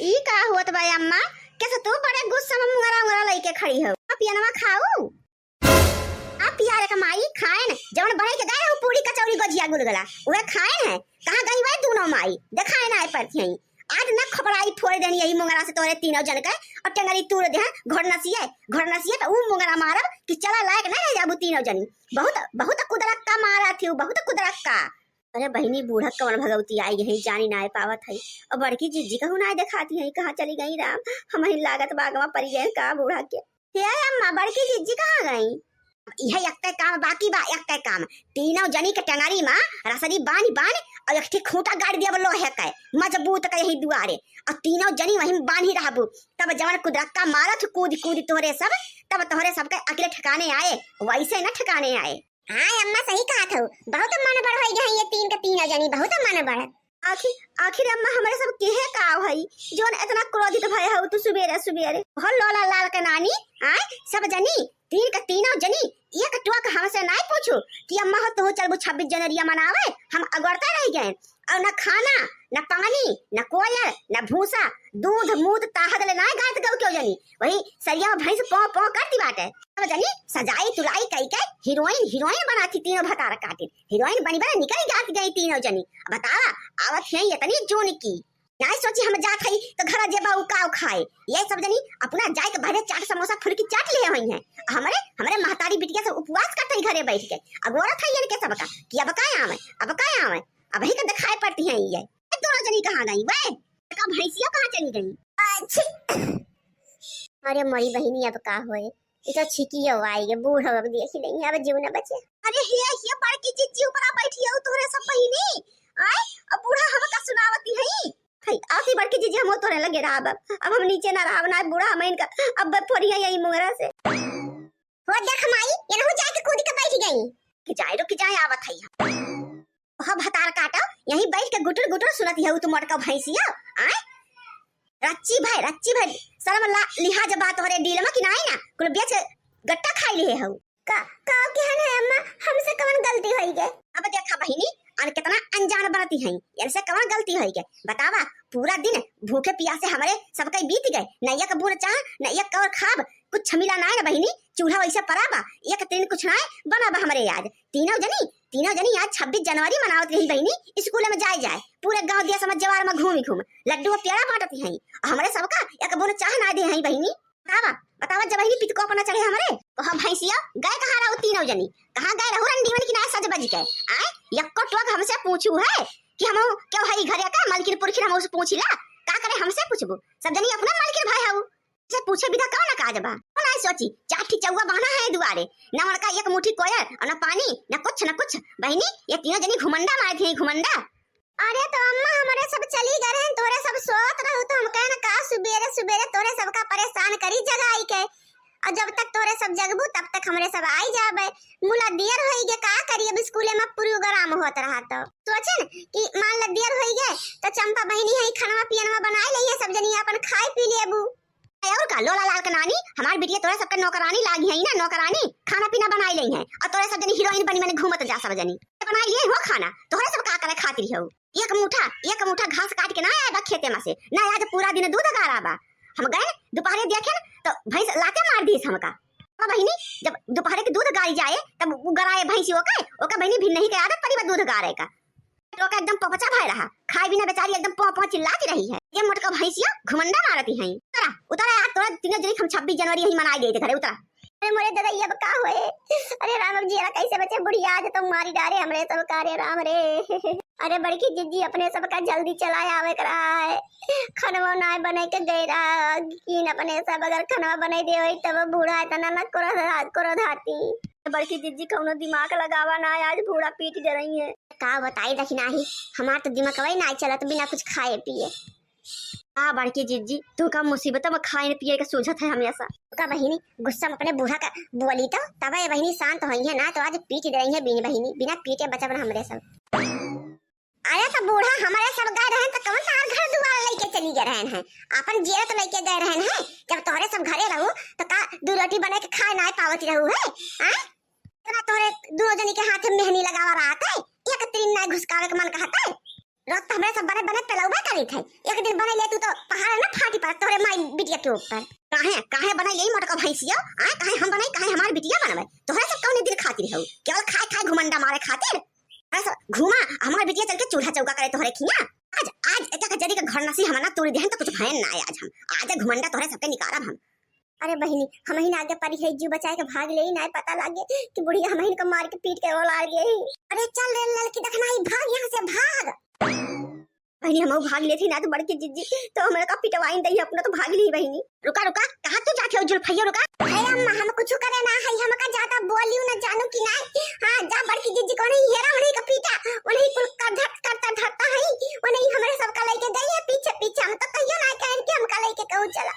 ई का होत बा अम्मा? कैसे तू बड़े गुस्सा में मुंगरा मुंगरा लेके खड़ी हो? आप पियनवा खाऊ? आप पियारे का माई खाए न जवन बने के गए हो पूरी कचौरी गजिया गुलगुला ओए खाए हैं। कहां गई वै दोनों माई दिखाए ना परथी आज न खबराई फोड़ देनी यही मुंगरा से तोरे तीनों जन के और टंगरी तूर दे घर नसिए तो ऊ मुंगरा मारब कि चला लायक नहीं रह जाबू तीनों जनी। बहुत बहुत कुदरत का मारा थी बहुत कुदरत का। अरे बहनी बूढ़ा कवन भगवती आई है जानी ना पावत है और बड़की जीजी कहू ना दिखाती है कहाँ चली गई राम हम लागत बागवा पड़ी गए का बूढ़ा के। हे अम्मा बड़की जीजी कहाँ गई? यह एकते काम बाकी बा एकते काम तीनों जनी के टंगारी मां रसरी बांध और एक ठीक खूंटा गाड़ दिया बोलो है के मजबूत के यही दुआरे और तीनों जनी वहीं बांध ही रहबू तब जवन कुदरत का मारत कूद कूद तोरे सब तब तोरे सब के अकेले ठिकाने आए वैसे न ठिकाने आए। हां अम्मा सही कहा था बहुत मन बड़ होई गई ये तीन के तीनों जनी बहुत मन बड़। आखिर अम्मा हमारे सब केहे का भाई जोन इतना क्रोधित भय हो तू सुबेरे सुबेरे बहुत लोला लाल के नानी आए सब जनी तीन का तीनों जनी एक टुक हमसे नहीं पूछू कि अम्मा हो तो चलबू 26 जनवरी मनावे हम अगरता रह गए और न खाना न पानी न कोयल न भूसा दूध मूत ताहद ले नहीं गात गौ क्यों जनी वही सरिया में भैंस पौ पौ करती बाटे सब जनी सजाई तुलाई कई के हीरोइन बनाती तीनों भतार काटी हीरोइन बनी बना निकल जाती गई तीनों जनी बतावा आवत है इतनी जोन की नहीं सोची हम जात हई तो घर जेबा उकाव खाए ये सब जनी अपना जाए के भरे चाट समोसा फुलकी चाट ले हुई है हमारे महतारी बिटिया से उपवास करते ही घरे बैठ के अब औरत है ये के सब का कि अब का आवे अब ही के दिखाई पड़ती है ये दोनों जनी कहां गई वे का भैंसिया कहां चली गई? अरे मरी बहिनी अब का होए ये तो छिकी हो आई है बूढ़ अब देख नहीं अब जीव न बचे। अरे ये बड़की चीची ऊपर बैठी है तोरे सब बहिनी आए अब बूढ़ा हम का सुनावती है आती बड़की चीज हम तोरे लगे रहा अब हम नीचे ना रहा ना बूढ़ा हम इनका अब फोड़ी है यही मुंगरा से हो देख माई ये न हो जाए के कूद के बैठ गई कि जाए आवत है वह भतार काटा यहीं बैठ के गुटर गुटर सुनती है तू मोटका भैंसिया आए रच्ची भाई शर्म लिहाज बात हो रे डील में कि नहीं ना कुल बेच गट्टा खाई लिए हो का केहन है अम्मा हमसे कौन गलती होई गए? अब देखा बहिनी और कितना अनजान बनती है इनसे कौन गलती होई गए बतावा पूरा दिन भूखे प्यासे हमारे सबके बीत गए न एक बूढ़ चाह न एक और खाब कुछ मिला ना है बहिनी चूल्हा वैसे पराबा एक दिन कुछ ना बनाबा हमारे आज तीनों जनी आज 26 जनवरी मनावत रही बहिनी स्कूल में जाए पूरे गांव दिया समझ जवार में घूम लड्डू प्यारा बांटती है हमारे सबका एक बूढ़ चाह ना दे है बहिनी बतावा जब बहिनी पित को अपना चढ़े हमारे हम भैंसिया गए कहां रहो तीनों जनी कहां गए रहो रंडीवन की ना सज बज के आए यक्को टोक हमसे पूछू है कि हम क्यों है घरे का मालकिन पुरखिन हम उसे पूछिला का करे हमसे पूछबू सब जनी अपना मालकिन भाई हऊ से पूछे बिना कौन काज बा ना सोची चाठी चौवा बना है दुआरे न मड़का एक मुट्ठी कोयल और न पानी न कुछ बहिनी ये तीनों जनी घुमंडा मारे थे घुमंडा। अरे तो अम्मा हमारे सब चली गए हैं तोरे सब सोत रहू तो हम कहना का सुबेरे तोरे सब का परेशान करी जगाई के और जब तक तोरे सब जगबू तब तक हमरे सब आई जाबे मुला देर होई गे का करी अब स्कूले में प्रोग्राम होत रहा तो सोचे न कि मान ल देर होई गे तो चंपा बहिनी है खाना पियनवा बनाए लई है सब जनी अपन खाए पी लेबू और का लोला लाल का नानी हमार बिटिया तोरे सबके नौकरानी लागी है ना नौकरानी खाना पीना बनाई लई है और तोरे सब जनी हीरोइन बनी मैंने घूमत जा सब जनी बनाई लिए हो खाना तोरे सब का करे खातिर हो एक मुठा घास काट के ना आएगा खेते में से ना आज पूरा दिन दूध गाराबा हम गए दोपहर देखे तो भैंस लाते मार दी हमका बहिनी जब दोपहर के दूध गाड़ी जाए तब वो गराए भैंसी ओके बहिनी भी नहीं के आदत पड़ी दूध गारे का तो एकदम पपचा भाई रहा खाए बिना बेचारी एकदम पौ चिल्लाती रही है ये मोटका भैंसिया घुमंडा मारती है उतरा यार तोरा तीनों जनी हम 26 जनवरी ही मनाई गए थे घरे उतरा। अरे मोरे दादा ये अब का होए अरे राम जी कैसे बचे बुढ़िया आज तो मारी डारे हमरे सब कार्य राम रे अरे बड़की जिज्जी अपने सब का जल्दी चलाया आवे करा है खनवा ना बने के दे रहा कीन अपने सब अगर खनवा बने दे होई तब बूढ़ा इतना न करो धाती बड़की जिज्जी कौनो दिमाग लगावा ना आज बूढ़ा पीट दे रही है का बताई दखना ही हमार तो दिमाग वही ना चलत बिना कुछ खाए पिए। हाँ बड़की जीजी तू का मुसीबत में खाए पिए का सूझत है हमेशा का बहिनी गुस्सा में अपने बूढ़ा का बोली तो तब ये बहिनी शांत होई है ना तो आज पीट दे रही है बहिनी बिना पीटे बचा बना हमरे सब। अरे तो बूढ़ा हमारे सब गए रहे तो कौन तार घर दुआर लेके चली गए रहे हैं अपन जेरत लेके गए रहे हैं जब तोरे सब घरे रहू तो का दो रोटी बना के खाए ना पावती रहू है हां इतना तोरे दोनों जनी के हाथ में मेहंदी लगावा रहा था एक तीन ना घुसकावे के मन कहता है रोज तो हमरे सब बने बने पेलौबे करी थे एक दिन बने ले तू तो पहाड़ ना पर तोरे माई बिटिया के ऊपर। काहे काहे बनाई यही मोटका भैंसिया आ काहे हम बनाई काहे हमार बिटिया बनवे तोहरा सब कौन दिन खातिर हो केवल खाए खाए घुमंडा मारे खातिर ऐसा घुमा हमार बिटिया चल के चूल्हा चौका करे तोहरे खिया आज आज एका जरी के घर नसी हमना तोड़ देहन तो कुछ भयन ना आज हम आज घुमंडा तोहरे सबके निकारब हम। अरे बहिनी हम ही आगे परी है जीव बचाए के भाग ले ना पता लागे कि बुढ़िया हम ही को मार के पीट के रोला गई। अरे चल रे लड़की देखना ही भाग यहाँ से भाग। बहनी हम भाग लेती ना तो बड़की जीजी तो हमारे का पिटवाइन दई अपना तो भाग ली बहनी। रुका रुका कहां तू जाके जुल्फैया रुका। अरे अम्मा हम कुछ करे ना है हम का ज्यादा बोलियो ना जानू कि नहीं। हां जा बड़की जीजी को नहीं हेरा उन्हीं का पीटा उन्हीं कुल का धरता है उन्हीं हमारे सब का लेके गई है पीछे पीछे हम तो कहियो ना कहन के हम का लेके कहू चला